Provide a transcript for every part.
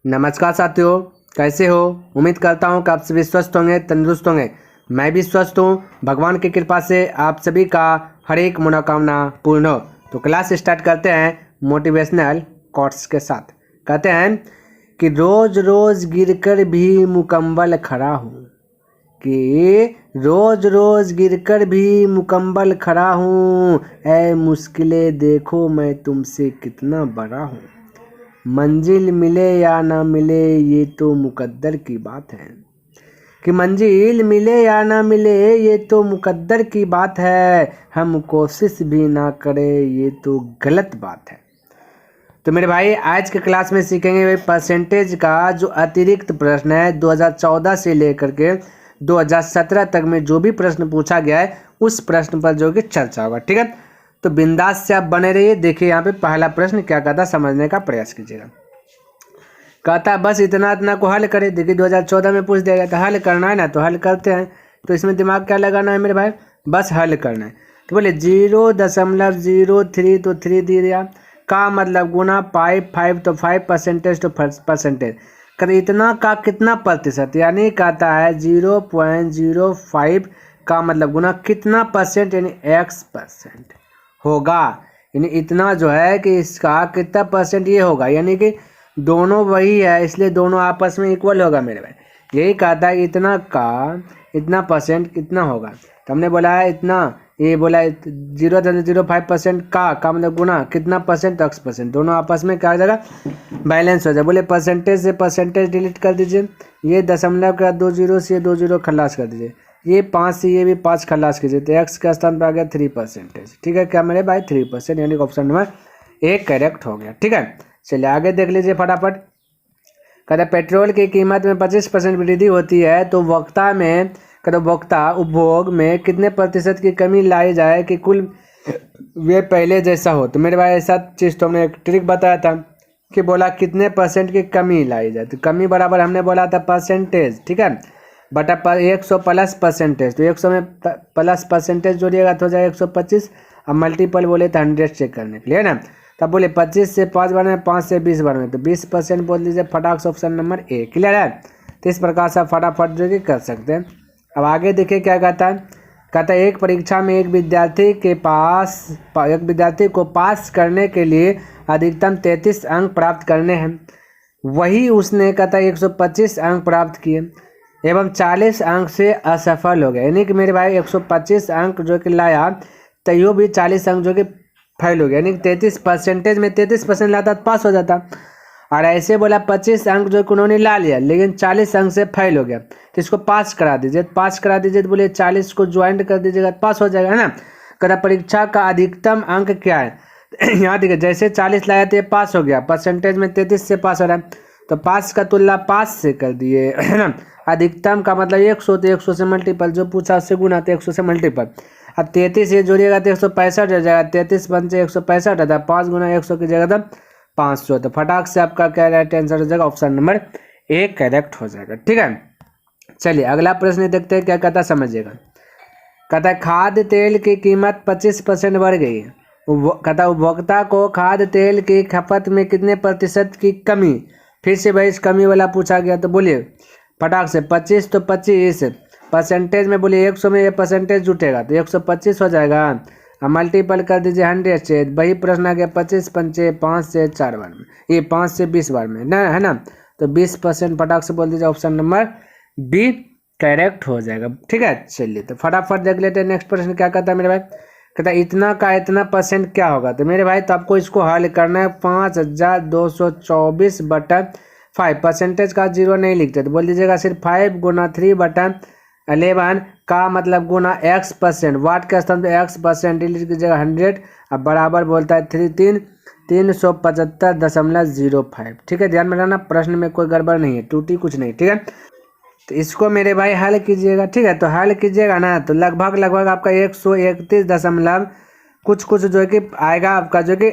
नमस्कार साथियों, कैसे हो। उम्मीद करता हूँ कि आप सभी स्वस्थ होंगे, तंदुरुस्त होंगे। मैं भी स्वस्थ हूँ। भगवान की कृपा से आप सभी का हर एक मनोकामना पूर्ण हो। तो क्लास स्टार्ट करते हैं मोटिवेशनल कोट्स के साथ। कहते हैं कि रोज रोज गिरकर भी मुकम्मल खड़ा हूँ, कि रोज रोज गिरकर भी मुकम्मल खड़ा हूँ। ऐ मुश्किलें देखो मैं तुमसे कितना बड़ा हूँ। मंजिल मिले या ना मिले ये तो मुकद्दर की बात है, कि मंजिल मिले या ना मिले ये तो मुकद्दर की बात है। हम कोशिश भी ना करें ये तो गलत बात है। तो मेरे भाई आज के क्लास में सीखेंगे भाई परसेंटेज का जो अतिरिक्त प्रश्न है 2014 से लेकर के 2017 तक में जो भी प्रश्न पूछा गया है उस प्रश्न पर जो कि चर्चा होगा। ठीक है, तो बिंदास से आप बने रहिए। देखिए यहाँ पे पहला प्रश्न क्या कहता समझने का प्रयास कीजिएगा। कहता बस इतना इतना को हल करें। देखिए 2014 में पूछ दिया गया था हल करना है ना, तो हल करते हैं। तो इसमें दिमाग क्या लगाना है मेरे भाई, बस हल करना है। तो बोले 0.03 तो 3 दे दिया, का मतलब गुना 5 तो 5% तो परसेंटेज कर इतना का कितना प्रतिशत, यानी कहता है 0.05 का मतलब गुना कितना परसेंट यानी x% होगा। यानी इतना जो है कि इसका कितना परसेंट ये होगा, यानी कि दोनों वही है इसलिए दोनों आपस में इक्वल होगा मेरे भाई। यही कहता है इतना का इतना परसेंट कितना होगा। तो हमने बोला है इतना, ये बोला 0.05% का मतलब गुना कितना परसेंट x%, दोनों आपस में क्या हो जाएगा बैलेंस हो जाए। बोले परसेंटेज से परसेंटेज डिलीट कर दीजिए, ये दशमलव का 2 जीरो से 2 जीरो खलास कर दीजिए, ये 5 से ये भी 5 खलास कीजिए, तो x का स्थान पर आ गया 3%। ठीक है क्या मेरे भाई 3%, यानी ऑप्शन नंबर ए करेक्ट हो गया। ठीक है, चलिए आगे देख लीजिए फटाफट। कहते पेट्रोल की कीमत में 25% वृद्धि होती है तो वक्ता उपभोग में कितने प्रतिशत की कमी लाई जाए कि कुल वे पहले जैसा हो। तो मेरे भाई ऐसा चीज़ तो हमने एक ट्रिक बताया था कि बोला कितने परसेंट की कमी लाई जाए, तो कमी बराबर हमने बोला था परसेंटेज, ठीक है, बटा 100 प्लस परसेंटेज। तो 100 में प्लस परसेंटेज जोड़िएगा तो हो जाएगा 125, अब मल्टीपल बोले तो 100 चेक करने के लिए ना। तब बोले 25 से 5 बार में, 5 से 20 बार में, तो 20% बोल दीजिए फटाक से ऑप्शन नंबर ए। क्लियर है, तो इस प्रकार से आप फटाफट जो कि कर सकते हैं। अब आगे देखिए क्या कहता है। कहता है एक परीक्षा में एक विद्यार्थी को पास करने के लिए अधिकतम 33 अंक प्राप्त करने हैं, वही उसने कहता है 125 अंक प्राप्त किए एवं 40 अंक से असफल हो गया। यानी कि मेरे भाई 125 अंक जो कि लाया तैयो भी 40 अंक जो कि फेल हो गया, यानी 33% में 33% लाता तो पास हो जाता। और ऐसे बोला 25 अंक जो उन्होंने ला लिया लेकिन 40 अंक से फेल हो गया, तो इसको पास करा दीजिए। तो बोले 40 को ज्वाइंट कर दीजिएगा तो पास हो जाएगा, है ना। कहता परीक्षा का अधिकतम अंक क्या है, यहाँ देखिए जैसे 40 लाया तो ये पास हो गया, परसेंटेज में 33 से पास हो रहा है, तो पास का तुलना 5 से कर दिए, है ना। अधिकतम का मतलब 100, तो 100 से मल्टीपल, जो पूछा उससे गुना, तो 100 से मल्टीपल। अब 33 ये जोड़िएगा तो 165 हो जाएगा, 33 पंचे 165 होता है, 5 गुना 100 की जगह तो 500, तो फटाक से आपका क्या राइट आंसर हो जाएगा ऑप्शन नंबर ए करेक्ट हो जाएगा। ठीक है, चलिए अगला प्रश्न देखते हैं क्या कहता समझिएगा। कहता है खाद्य तेल की कीमत 25% बढ़ गई है, कहता उपभोक्ता को खाद्य तेल की खपत में कितने प्रतिशत की कमी। फिर से भाई इस कमी वाला पूछा गया, तो बोलिए फटाक से 25 तो 25 परसेंटेज में, बोलिए 100 में ये परसेंटेज जुटेगा तो 125 हो जाएगा, अब मल्टीपल कर दीजिए 100 से। वही प्रश्न आ गया 25 पंचे 5 से 4 बार में, ये 5 से 20 बार में ना, है ना। तो 20% फटाक से बोल दीजिए ऑप्शन नंबर बी करेक्ट हो जाएगा। ठीक है, चलिए तो फटाफट देख लेते हैं नेक्स्ट प्रश्न क्या कहता है मेरे भाई। कहता है इतना का इतना परसेंट क्या होगा। तो मेरे भाई तो आपको इसको हल करना है 5224/5। परसेंटेज का 0 नहीं लिखते तो बोल दीजिएगा सिर्फ 5 गुना 3/11 का मतलब गुना x%, वाट के स्थान पे x% डिलीट कीजिएगा 100, अब बराबर बोलता है 375.05। ठीक है, ध्यान में रखना प्रश्न में कोई गड़बड़ नहीं है, टूटी कुछ नहीं। ठीक है, तो इसको मेरे भाई हल कीजिएगा। ठीक है, तो हल कीजिएगा ना तो लगभग आपका 131 दशमलव कुछ जो है कि आएगा आपका जो कि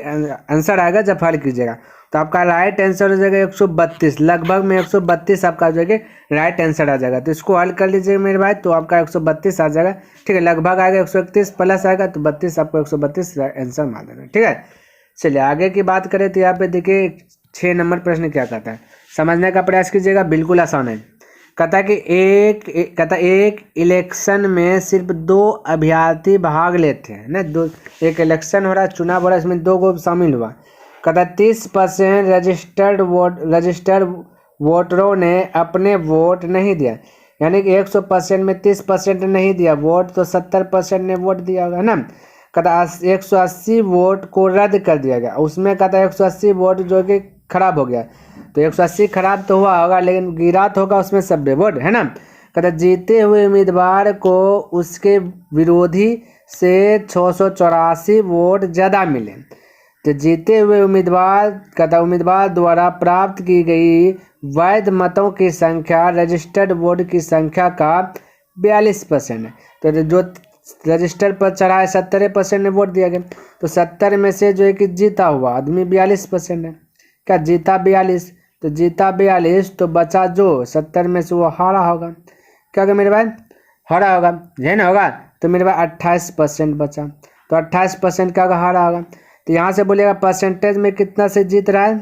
आंसर आएगा जब हल कीजिएगा। तो आपका राइट आंसर हो जाएगा 132, लगभग में 132 आपका जो है कि राइट आंसर आ जाएगा। तो इसको हल कर लीजिए मेरे भाई, तो आपका 132 आ जाएगा। ठीक है, लगभग आएगा 131 प्लस आएगा तो 32, आपको 132 आंसर मान देना। ठीक है, चलिए आगे की बात करें तो यहाँ पे देखिए 6 नंबर प्रश्न क्या कहता है, समझने का प्रयास कीजिएगा, बिल्कुल आसान है। कहता है कि एक इलेक्शन में सिर्फ 2 अभ्यर्थी भाग लेते हैं ना, एक इलेक्शन हो रहा है, चुनाव हो रहा है, इसमें 2 को शामिल हुआ। कहता 30% रजिस्टर्ड वोटरों ने अपने वोट नहीं दिया, यानी कि 100% में 30% नहीं दिया वोट, तो 70% ने वोट दिया होगा ना। कहता 180 वोट को रद्द कर दिया गया, उसमें कहता 180 वोट जो कि खराब हो गया, तो 180 खराब तो हुआ होगा लेकिन गिरा तो होगा उसमें 90 वोट, है ना। कहता जीते हुए उम्मीदवार को उसके विरोधी से 684 वोट ज़्यादा मिले, तो जीते हुए उम्मीदवार द्वारा प्राप्त की गई वैध मतों की संख्या रजिस्टर्ड वोट की संख्या का 42% है। तो जो रजिस्टर पर चढ़ा है 70% ने वोट दिया गया, तो 70 में से जो है कि जीता हुआ आदमी 42% है। क्या जीता 42, तो जीता 42, तो बचा जो 70 में से वो हारा होगा। क्या होगा मेरे भाई, हारा होगा, है ना होगा। तो मेरे भाई 28% बचा, तो 28% क्या हारा होगा। तो यहाँ से बोलेगा परसेंटेज में कितना से जीत रहा है,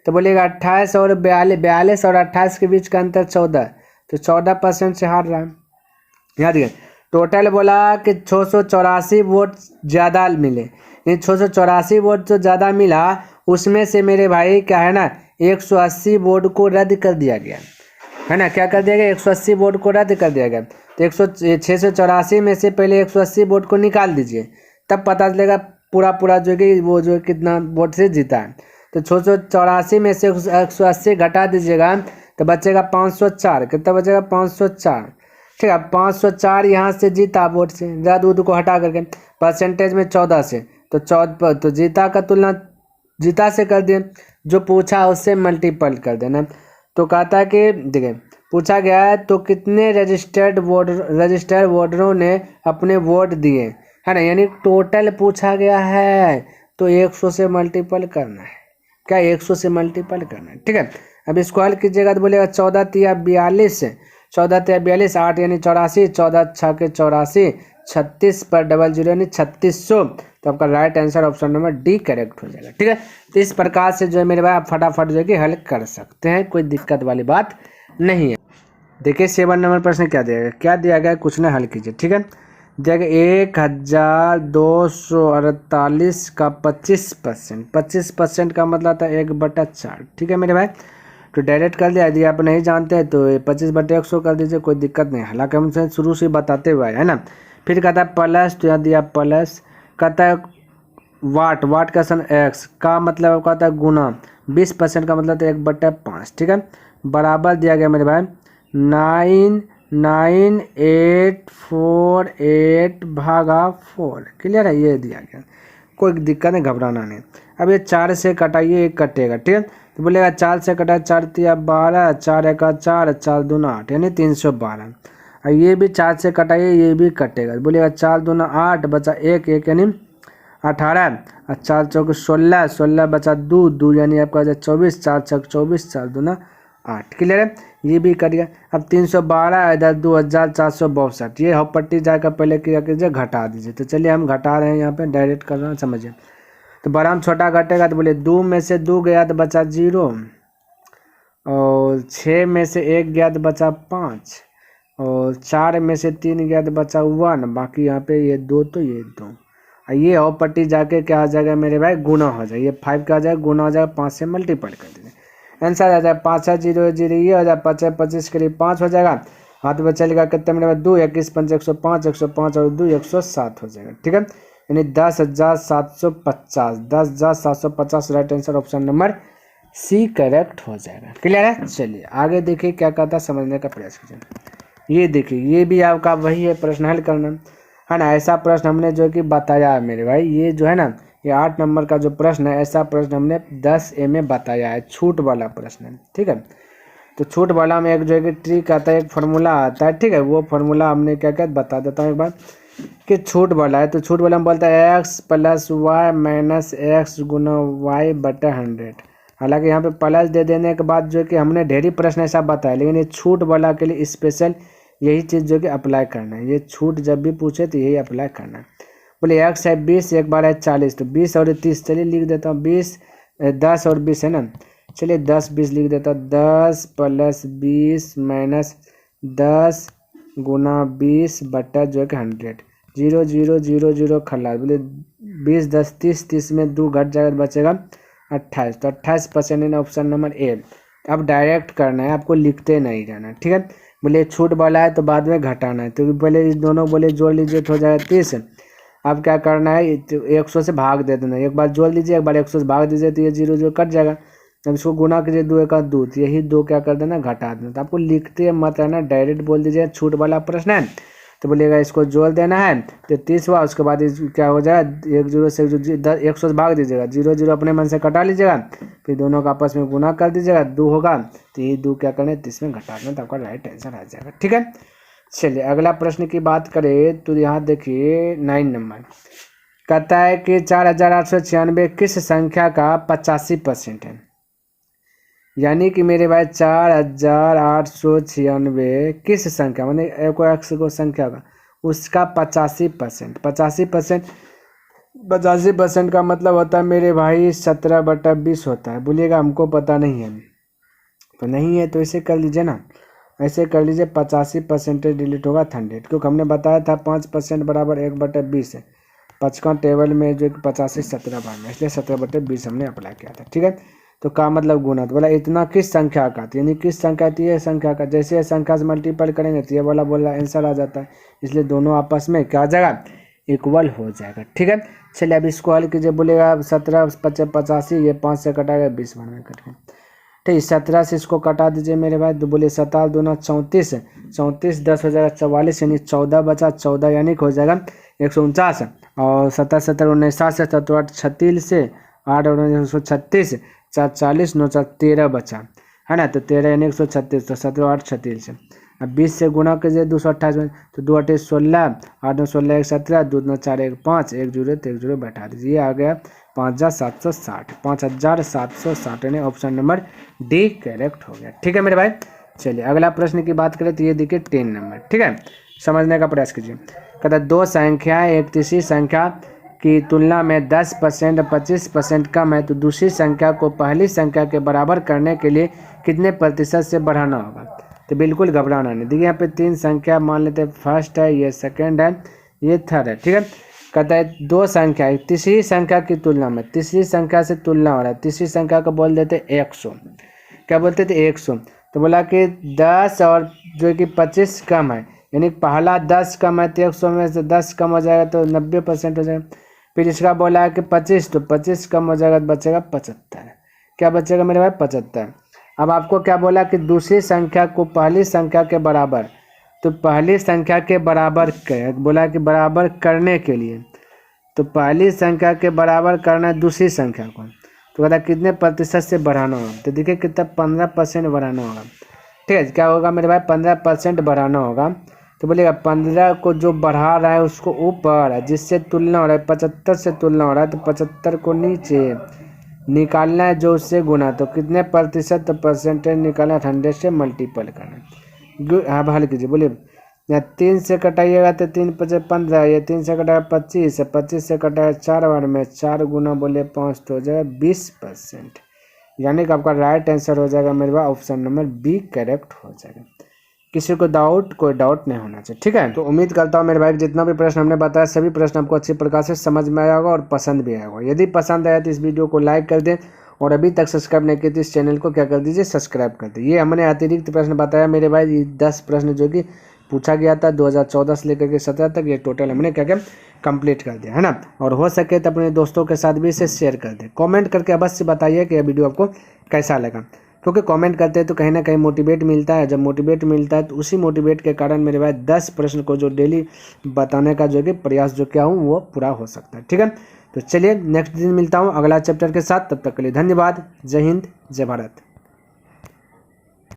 तो बोलेगा 28 और 42 और 28 के बीच का अंतर 14, तो 14% से हार रहा है। याद रखिए, टोटल बोला कि 684 वोट ज़्यादा मिले, यानी 684 वोट जो ज़्यादा मिला उसमें से मेरे भाई क्या है ना 180 वोट को रद्द कर दिया गया, है ना। क्या कर दिया गया, 180 वोट को रद्द कर दिया गया। तो 684 में से पहले 180 वोट को निकाल दीजिए, तब पता चलेगा पूरा जो कि वो जो कितना वोट से जीता है। तो 684 में से 180 घटा दीजिएगा तो बचेगा 504, कितना बचेगा 504, ठीक है। 504 यहाँ से जीता वोट से, रद्द को हटा करके परसेंटेज में 14 से, तो 14 तो जीता का तुलना जीता से कर दिए, जो पूछा उससे मल्टीपल कर देना। तो कहता है कि देखिए पूछा गया है तो कितने रजिस्टर्ड वोटरों ने अपने वोट दिए, है ना, यानी टोटल पूछा गया है तो 100 से मल्टीपल करना है। क्या 100 से मल्टीपल करना है, ठीक है। अब इसको हल कीजिएगा तो बोलेगा 14 तिया 42, 14 तिया 42, 8 यानी 84, 14 छः 84, 36 पर डबल जीरो यानी 3600, तो आपका right answer option number D correct हो जाएगा, ठीक है। तो इस प्रकार से जो है मेरे भाई आप फटाफट जो है कि हल कर सकते हैं, कोई दिक्कत वाली बात नहीं है। देखिए 7 नंबर प्रश्न क्या दिया गया कुछ ना हल कीजिए, ठीक है। दिया गया 1248 का 25% का मतलब था 1/4, ठीक है मेरे भाई। तो डायरेक्ट कर दिया, यदि आप नहीं जानते हैं तो 25/100 कर दीजिए, कोई दिक्कत नहीं, हालांकि हमसे शुरू से बताते हुए है ना। फिर कहता है प्लस, तो यहाँ दिया प्लस, कहता है वाट का सन एक्स का मतलब कहता है गुना 20% का मतलब 1/5, ठीक है, बराबर दिया गया मेरे भाई 99848 भागा 4, क्लियर है, ये दिया गया, कोई दिक्कत नहीं, घबराना नहीं। अब ये 4 से कटाइए, एक कटेगा, ठीक है। तो बोलेगा 4 से कटा 4 तिया 12, 4 एका 4, 4 दूना 8 यानी 312। और ये भी 4 से कटाइए, ये भी कटेगा, बोलेगा 4 दूना 8 बचा 1 यानी 18, और 4 चौक 16, 16 बचा 2 यानी आपका 24, 4 छक 24, 4 दूना 8, क्लियर है, ये भी कट गया। अब 312 इधर 2462, ये हॉप पट्टी जाकर पहले क्या कीजिए घटा दीजिए। तो चलिए हम घटा रहे हैं, यहाँ पे डायरेक्ट कर रहे हैं, समझिए। तो बड़ा हम छोटा घटेगा तो बोले 2 में से 2 गया तो बचा 0, और 6 में से 1 गया तो बचा 5, और 4 में से 3 गया तो बचा 1, बाकी यहाँ पे ये 2 तो ये 2, और ये हॉप पट्टी जाके क्या हो जाएगा मेरे भाई गुना हो जाएगा, ये 5 का हो जाएगा गुना हो जाएगा, 5 से मल्टीपल कर दीजिए, आंसर आ जाएगा 5 0 0, ये हो जाएगा 5 25 के लिए 5 हो जाएगा, हाथ में चलेगा कितने मेरे पास 2 21 5 105, 105 और 2 107 हो जाएगा, ठीक है, यानी 10,750, 10,750 right answer option number C correct हो जाएगा, क्लियर है। चलिए आगे देखिए क्या कहता है, समझने का प्रयास कीजिए। ये देखिए ये भी आपका वही है, प्रश्न हल करना है ना, ऐसा प्रश्न हमने जो कि बताया है मेरे भाई, ये जो है ना ये 8 नंबर का जो प्रश्न है, ऐसा प्रश्न हमने 10A में बताया है, छूट वाला प्रश्न है, ठीक है। तो छूट वाला में एक जो है कि ट्रिक आता है, एक फार्मूला आता है, ठीक है, वो फार्मूला हमने क्या क्या बता देता हूँ एक बार कि छूट वाला है। तो छूट वाला में बोलता है x + y - x गुना y बटा 100। हालांकि यहाँ पे प्लस दे देने के बाद जो कि हमने ढेरी प्रश्न ऐसा बताया, लेकिन ये छूट वाला के लिए स्पेशल यही चीज़ जो कि अप्लाई करना है, ये छूट जब भी पूछे तो यही अप्लाई करना है। बोले x है 20, एक बार है 40, तो 20 और 30, चलिए लिख देता हूँ 20 10 और 20 है ना चलिए 10 20 लिख देता हूँ। 10 + 20 - 10 गुना 20 बटा जो है कि 100। 0 0 0 0 खल्लास, बोले 20 10 30, 30 में 2 घट जाएगा तो बचेगा 28। तो 28% इन ऑप्शन नंबर ए। अब डायरेक्ट करना है, आपको लिखते नहीं जाना, ठीक है। बोले छूट वाला है तो बाद में घटाना है, तो पहले इस दोनों बोले जोड़ लीजिए तो हो जाएगा 30। अब क्या करना है, 100 से भाग दे देना, एक बार जोड़ लीजिए, एक बार 100 से भाग दीजिए तो ये 0 0 कट जाएगा। अब इसको गुना कीजिए 2 1 2, तो यही 2 क्या कर देना, घटा देना। तो आपको लिखते मत रहना, डायरेक्ट बोल दीजिए छूट वाला प्रश्न है तो बोलिएगा इसको जोड़ देना है तो 30 हुआ। उसके बाद क्या हो जाएगा, 1 0 से 100 से भाग दीजिएगा, 0 0 अपने मन से कटा लीजिएगा, फिर दोनों का आपस में गुना कर दीजिएगा, 2 होगा तो ये 2 क्या करना है 30 में घटा देना, तो आपका राइट आंसर आ जाएगा, ठीक है। चलिए अगला प्रश्न की बात करें तो यहाँ देखिए 9 नंबर कहता है कि 4896 किस संख्या का 85% है। यानी कि मेरे भाई 4896 किस संख्या, मैंने एक एक्स को संख्या का उसका 85%। 85% का मतलब होता है मेरे भाई 17/20 होता है। बोलिएगा हमको पता नहीं है, तो नहीं है तो ऐसे कर लीजिए ना, ऐसे कर लीजिए 85% डिलीट होगा 100, क्योंकि हमने बताया था 5% बराबर 1/20 है। 5 का टेबल में जो 85 17 बार में, इसलिए 17/20 हमने अप्लाई किया था, ठीक है। तो का मतलब गुना, तो बोला इतना किस संख्या का, यानी किस संख्या थी ये संख्या का, जैसे संख्या से मल्टीपल करेंगे तो ये वाला बोला आंसर आ जाता है, इसलिए दोनों आपस में क्या आ जाएगा, इक्वल हो जाएगा, ठीक है। चलिए अब इसको हल कीजिए, बोलेगा 17 × 85, ये 5 से कटाएगा 20 बार में कट गया, ठीक। 17 से इसको कटा दीजिए मेरे भाई, तो बोले 17 दूना 34, 34 10 हो जाएगा 44, यानी 14 बचा, 14 यानी कि हो जाएगा 149। और 17 17 19 7 से 7 8 36 से 8 और 136, 4 40 9 4 13 बचा है ना, तो 13 यानी 136, तो 17 8 36 से अब 20 से गुना कीजिए 228 में, तो 2 8 16, 8 9 16 1 17, 2 9 4 1 5, 1 0 तो 1 0 बैठा दीजिए, ये आ गया 5760, 5760 यानी ऑप्शन नंबर डी करेक्ट हो गया, ठीक है मेरे भाई। चलिए अगला प्रश्न की बात करें तो ये देखिए 10 नंबर, ठीक है। समझने का प्रयास कीजिए। कहता दो संख्याएं एक तीसरी संख्या की तुलना में 10% 25% कम है तो दूसरी संख्या को पहली संख्या के बराबर करने के लिए कितने प्रतिशत से बढ़ाना होगा। तो बिल्कुल घबराना नहीं। देखिए यहाँ पे 3 संख्या मान लेते हैं, फर्स्ट है, ये सेकंड है, ये थर्ड है, ठीक है। कहता है दो संख्या तीसरी संख्या की तुलना में, तीसरी संख्या से तुलना हो रहा है, तीसरी संख्या को बोल देते 100, क्या बोलते थे 100। तो बोला कि 10 और जो कि 25 कम है, यानी पहला 10 कम है तो 100 में से 10 कम हो जाएगा तो 90% हो जाएगा। फिर इसका बोला है कि 25, तो 25 कम हो जाएगा तो बचेगा 75, क्या बचेगा मेरे भाई 75। अब आपको क्या बोला कि दूसरी संख्या को पहली संख्या के बराबर, तो पहली संख्या के बराबर बोला कि बराबर करने के लिए, तो पहली संख्या के बराबर करना है दूसरी संख्या को, तो कहता कितने प्रतिशत से बढ़ाना होगा। तो देखिए कितना 15% बढ़ाना होगा, ठीक है। क्या होगा मेरे भाई 15% बढ़ाना होगा। तो बोलेगा 15 को जो बढ़ा रहा है उसको ऊपर, जिससे तुलना हो रहा है 75 से तुलना हो रहा है, तो 75 को नीचे निकालना है जो उससे गुना, तो कितने प्रतिशत, तो परसेंटेज निकालना 100 से मल्टीपल करना। अब हल कीजिए, बोलिए यहाँ 3 से कटाइएगा तो 3 × 15, ये 3 से कटाएगा 25, 25 से कटाएगा 4 बार में, 4 गुना बोले 5 तो हो जाएगा 20%, यानी कि आपका राइट आंसर हो जाएगा मेरे पास ऑप्शन नंबर बी करेक्ट हो जाएगा। किसी को कोई डाउट नहीं होना चाहिए, ठीक है। तो उम्मीद करता हूँ मेरे भाई जितना भी प्रश्न हमने बताया सभी प्रश्न आपको अच्छी प्रकार से समझ में आया होगा और पसंद भी आया होगा। यदि पसंद आया तो इस वीडियो को लाइक कर दें और अभी तक सब्सक्राइब नहीं किया तो इस चैनल को क्या कर दीजिए, सब्सक्राइब कर दीजिए। ये हमने अतिरिक्त प्रश्न बताया मेरे भाई, 10 प्रश्न जो कि पूछा गया था 2014 से लेकर के 17 तक, ये टोटल हमने क्या क्या कंप्लीट कर दिया है ना। और हो सके तो अपने दोस्तों के साथ भी इसे शेयर कर दें। कमेंट करके अवश्य बताइए कि यह वीडियो आपको कैसा लगा, क्योंकि कमेंट करते हैं तो कहीं ना कहीं मोटिवेट मिलता है। जब मोटिवेट मिलता है तो उसी मोटिवेट के कारण मेरे भाई 10 प्रश्न को जो डेली बताने का जो कि प्रयास जो क्या हूँ वो पूरा हो सकता है, ठीक है। तो चलिए नेक्स्ट दिन मिलता हूँ अगला चैप्टर के साथ, तब तक के लिए धन्यवाद। जय हिंद, जय भारत।